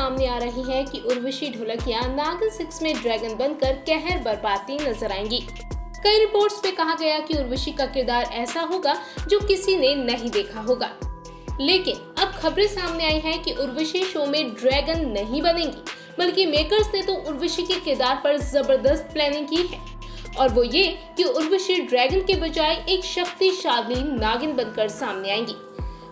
सामने आ रही है कि उर्वशी ढोलकिया नागिन 6 में ड्रैगन बनकर कहर बरपाती नजर आएंगी। कई रिपोर्ट्स पे कहा गया कि उर्वशी का किरदार ऐसा होगा जो किसी ने नहीं देखा होगा, लेकिन अब खबरें सामने आई हैं कि उर्वशी शो में ड्रैगन नहीं बनेंगी, बल्कि मेकर्स ने तो उर्वशी के किरदार पर जबरदस्त प्लानिंग की है, और वो ये कि उर्वशी ड्रैगन के बजाय एक शक्तिशाली नागिन बनकर सामने आएंगी।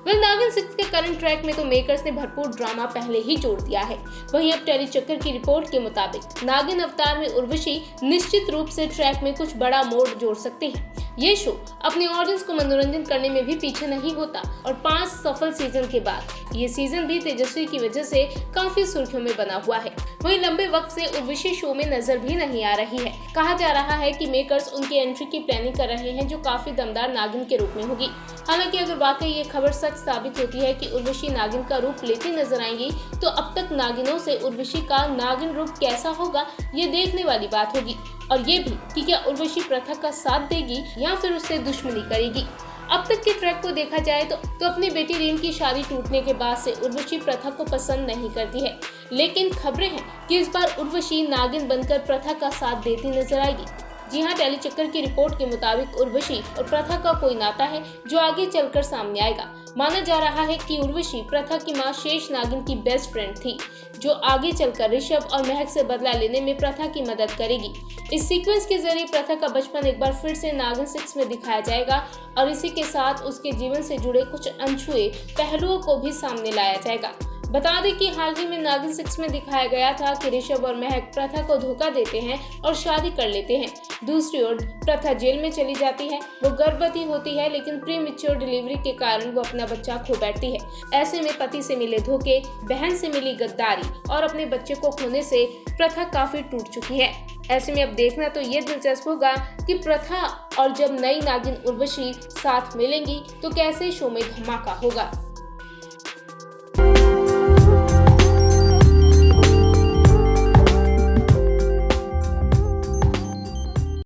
नागिन 6 के करंट ट्रैक में तो मेकर्स ने भरपूर ड्रामा पहले ही जोड़ दिया है। वहीं अब टेली चक्कर की रिपोर्ट के मुताबिक नागिन अवतार में उर्वशी निश्चित रूप से ट्रैक में कुछ बड़ा मोड़ जोड़ सकते हैं। ये शो अपने ऑडियंस को मनोरंजन करने में भी पीछे नहीं होता, और 5 सफल सीजन के बाद ये सीजन भी तेजस्वी की वजह से काफी सुर्खियों में बना हुआ है। वहीं लंबे वक्त से उर्वशी शो में नजर भी नहीं आ रही है। कहा जा रहा है कि मेकर्स उनकी एंट्री की प्लानिंग कर रहे हैं, जो काफी दमदार नागिन के रूप में होगी। हालांकि अगर वाकई ये खबर सच साबित होती है कि उर्वशी नागिन का रूप लेती नजर आएंगी, तो अब तक नागिनों से उर्वशी का नागिन रूप कैसा होगा, ये देखने वाली बात होगी। और ये भी कि क्या उर्वशी प्रथा का साथ देगी या फिर उससे दुश्मनी करेगी। अब तक के ट्रैक को देखा जाए तो अपनी बेटी रीम की शादी टूटने के बाद से उर्वशी प्रथा को पसंद नहीं करती है, लेकिन खबरें हैं कि इस बार उर्वशी नागिन बनकर प्रथा का साथ देती नजर आएगी। जी हाँ, टेली चक्कर की रिपोर्ट के मुताबिक उर्वशी और प्रथा का कोई नाता है जो आगे चलकर सामने आएगा। माना जा रहा है कि उर्वशी प्रथा की मां शेष नागिन की बेस्ट फ्रेंड थी, जो आगे चलकर ऋषभ और महक से बदला लेने में प्रथा की मदद करेगी। इस सीक्वेंस के जरिए प्रथा का बचपन एक बार फिर से नागिन 6 में दिखाया जाएगा, और इसी के साथ उसके जीवन से जुड़े कुछ अनछुए पहलुओं को भी सामने लाया जाएगा। बता दें कि हाल ही में नागिन 6 में दिखाया गया था कि ऋषभ और महक प्रथा को धोखा देते हैं और शादी कर लेते हैं। दूसरी ओर प्रथा जेल में चली जाती है। वो गर्भवती होती है, लेकिन प्रीमेच्योर डिलीवरी के कारण वो अपना बच्चा खो बैठती है। ऐसे में पति से मिले धोखे, बहन से मिली गद्दारी और अपने बच्चे को खोने से प्रथा काफी टूट चुकी है। ऐसे में अब देखना तो ये दिलचस्प होगा कि प्रथा और जब नई नागिन उर्वशी साथ मिलेंगी तो कैसे शो में धमाका होगा।